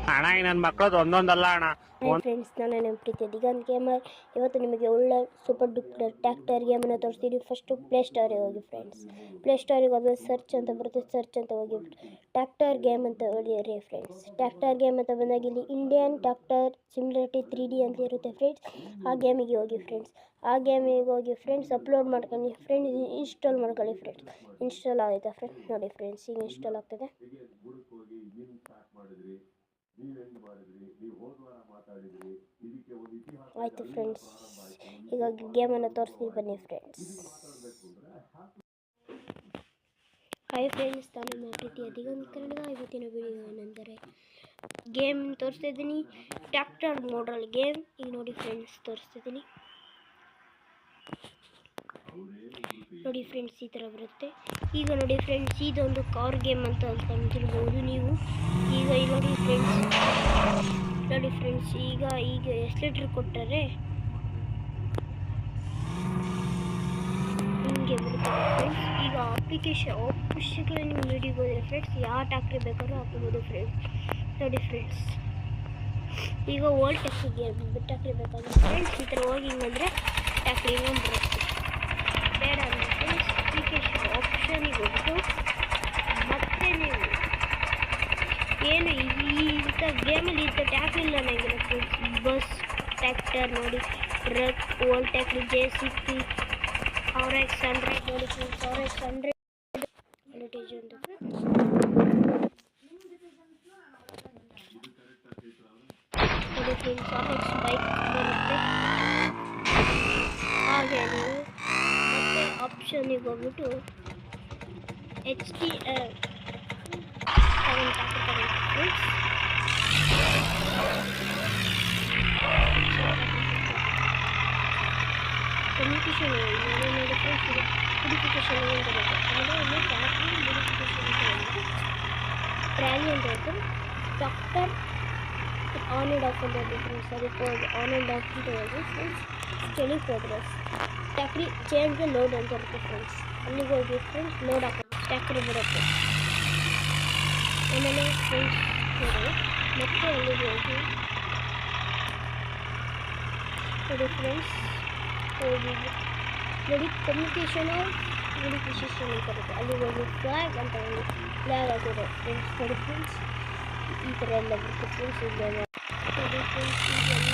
ಅಣ್ಣ ನನ್ನ ಮಕ್ಕಳದು ಒಂದೊಂದಲ್ಲ ಅಣ್ಣ. ಹಾಯ್ ಫ್ರೆಂಡ್ಸ್, ನಾನು ನಿಮ್ಮ ಪ್ರೀತಿಯ ದಿಗಂತ್ ಗೇಮರ್. ಇವತ್ತು ನಿಮಗೆ ಒಳ್ಳೆ ಸೂಪರ್ ಡೂಪರ್ ಟ್ಯಾಕ್ಟರ್ ಗೇಮನ್ನು ತೋರಿಸ್ತೀನಿ. ಫಸ್ಟು ಪ್ಲೇಸ್ಟೋರಿಗೆ ಹೋಗಿ ಫ್ರೆಂಡ್ಸ್. ಪ್ಲೇಸ್ಟೋರಿಗೆ ಹೋಗಿ ಸರ್ಚ್ ಅಂತ ಬರುತ್ತೆ, ಸರ್ಚ್ ಅಂತ ಹೋಗಿ ಟ್ಯಾಕ್ಟರ್ ಗೇಮ್ ಅಂತ ಹೊಡಿಯಿರಿ ಫ್ರೆಂಡ್ಸ್. ಟ್ಯಾಕ್ಟರ್ ಗೇಮ್ ಅಂತ ಬಂದಾಗ ಇಲ್ಲಿ ಇಂಡಿಯನ್ ಟ್ಯಾಕ್ಟರ್ ಸಿಮ್ಯುಲೇಟರ್ 3D ಅಂತ ಇರುತ್ತೆ ಫ್ರೆಂಡ್ಸ್. ಆ ಗೇಮಿಗೆ ಹೋಗಿ ಫ್ರೆಂಡ್ಸ್. ಆ ಗೇಮಿಗೆ ಹೋಗಿ ಫ್ರೆಂಡ್ಸ್, ಅಪ್ಲೋಡ್ ಮಾಡ್ಕೊಳ್ಳಿ ಫ್ರೆಂಡ್ಸ್, ಇನ್ಸ್ಟಾಲ್ ಮಾಡ್ಕೊಳ್ಳಿ ಫ್ರೆಂಡ್ಸ್. ಇನ್ಸ್ಟಾಲ್ ಆಯಿತಾ ಫ್ರೆಂಡ್ಸ್? ನೋಡಿ ಫ್ರೆಂಡ್ಸ್, ಈಗ ಇನ್ಸ್ಟಾಲ್ ಆಗ್ತದೆ. ಆಯಿತು ಫ್ರೆಂಡ್ಸ್, ಈಗ ಗೇಮನ್ನು ತೋರಿಸ್ತೀನಿ ಬನ್ನಿ ಫ್ರೆಂಡ್ಸ್. ಹಾಯ್ ಫ್ರೆಂಡ್ಸ್, ನಾನು ನಿಮ್ಮ ಪ್ರೀತಿಯ ದಿಗಂತ್ ಕನ್ನಡ. ಇವತ್ತಿನ ವಿಡಿಯೋ ಏನೆಂದರೆ ಗೇಮ್ ತೋರಿಸ್ತಾ ಇದ್ದೀನಿ, ಟ್ಯಾಕ್ಟರ್ ಮೋಡಲ್ ಗೇಮ್. ಈಗ ನೋಡಿ ಫ್ರೆಂಡ್ಸ್, ತೋರಿಸ್ತಾ ಇದ್ದೀನಿ. ನೋಡಿ ಫ್ರೆಂಡ್ಸ್, ಈ ಥರ ಬರುತ್ತೆ. ಈಗ ನೋಡಿ ಫ್ರೆಂಡ್ಸ್, ಇದೊಂದು ಕಾರ್ ಗೇಮ್ ಅಂತ ಅಂತಿರ್ಬೋದು ನೀವು. ಈಗ ನೋಡಿ ಫ್ರೆಂಡ್ಸ್, ಈಗ ಎಕ್ಸಲೇಟರ್ ಕೊಟ್ಟರೆ ಹಿಂಗೆ ಬರುತ್ತೆ ಫ್ರೆಂಡ್ಸ್. ಈಗ ಆಪ್ಷನ್ಗಳು ನೀವು ನೀಡಿಬೋದು ಫ್ರೆಂಡ್ಸ್. ಯಾವ ಟ್ಯಾಕ್ಟ್ರಿ ಬೇಕಾದ್ರೂ ಹಾಕೋಬೋದು ಫ್ರೆಂಡ್ಸ್. ನೋಡಿ ಫ್ರೆಂಡ್ಸ್, ಈಗ ಓಲ್ಡ್ ಟ್ಯಾಕ್ಟ್ರಿ ಬೇಕಾದ್ರೆ ಫ್ರೆಂಡ್ಸ್ ಈ ಥರ ಹೋಗಿ ಹಿಂಗಂದರೆ ಟ್ಯಾಕ್ಟ್ರಿ ಬರುತ್ತೆ. ಬೇಡ ಅಂದರೆ ಫ್ರೆಂಡ್ಸ್ ಅಪ್ಲಿಕೇಶನ್ ಆಪ್ಷನಿಗೆ ಹೋಗ್ಬಿಟ್ಟು ಮತ್ತೆ ನೀವು ಏನು ಇಂಥ ಗೇಮಲ್ಲಿ ಇಂಥ ಟ್ಯಾಕ್ಟ್ರಿ ಇಲ್ಲ ನನಗೆ ಫ್ರೆಂಡ್ಸ್. ಬಸ್ ಟ್ಯಾಕ್ಟರ್ ನೋಡಿ, ಟ್ರಕ್, ಓಲ್ಡ್ ಟ್ಯಾಕ್ಟ್ರಿ, JCB, RX 100 ನೋಡಿ ಫ್ರೆಂಡ್ಸ್. RX 100 ಅಡ್ವರ್ಟೈಸ್ ಅಂತ ಫ್ರೆಂಡ್ಸ್. ನೋಡಿ ಫ್ರೆಂಡ್ಸ್, RX ಬೈಕ್ ಬರುತ್ತೆ. ಹಾಗೆ ನೀವು ಮತ್ತೆ ಆಪ್ಷನಿಗೆ ಹೋಗ್ಬಿಟ್ಟು HTR ಫ್ರೆಂಡ್ಸ್. ಕಮ್ಯುನಿಕೇಷನ್ ನೋಡಿ ಫ್ರೆಂಡ್ಸ್, ಮೋಡಿಫಿಕೇಷನ್ ಅಂತ ಬರುತ್ತೆ. ಆಮೇಲೆ ಟ್ಯಾಕ್ಟ್ರಿ ಮೋಡಿಫಿಕೇಷನ್ ಅಂತ ಬಂದು ಟ್ರ್ಯಾಲಿ ಅಂತ ಹೇಳ್ತಾರೆ. ಟ್ಯಾಕ್ಟರ್ ಆನ್ ಆ್ಯಂಡ್ ಆಫ್ ಅಂತ ಹೇಳಿ ಫ್ರೆಂಡ್ಸ್. ಅದಕ್ಕೆ ಆನ್ ಆ್ಯಂಡ್ ಆಫ್ ಅಂತ ಹೇಳಿ ಫ್ರೆಂಡ್ಸ್. ಸ್ಟಡಿ ಪ್ರೋಗ್ರೆಸ್ ಟ್ಯಾಕ್ಟ್ರಿ ಚೇಂಜ್ ಲೋಡ್ ಅಂತ ಇರುತ್ತೆ ಫ್ರೆಂಡ್ಸ್. ಅಲ್ಲಿಗೆ ಹೋಗಿ ಫ್ರೆಂಡ್ಸ್ ಲೋಡ್ ಹಾಕಿ ಟ್ಯಾಕ್ಟ್ರಿ ಬರುತ್ತೆ. ಆಮೇಲೆ ಫ್ರೆಂಡ್ಸ್ ನೋಡಿ ಮತ್ತೆ ಅಲ್ಲಿಗೆ ಹೋಗಿ ನೋಡಿ ಫ್ರೆಂಡ್ಸ್, ಹೋಗಿ ನೋಡಿ ಕಮ್ಯುನಿಕೇಷನ್ ಮೋಡಿಫಿಕೇಷನ್ ಅಂತ ಬರುತ್ತೆ. ಅಲ್ಲಿಗೆ ಹೋಗಿ ಫ್ಲ್ಯಾಗ್ ಅಂತ ಹೇಳಿ ಫ್ಲ್ಯಾಗ್ ಆಗಿರೋ ಫ್ರೆಂಡ್ಸ್. ನೋಡಿ ಫ್ರೆಂಡ್ಸ್, ಈ ಥರ ಎಲ್ಲ ಬರುತ್ತೆ ಫ್ರೆಂಡ್ಸ್. ಇದೆಲ್ಲ ನೋಡಿ ಫ್ರೆಂಡ್ಸ್, ಇದೆಲ್ಲ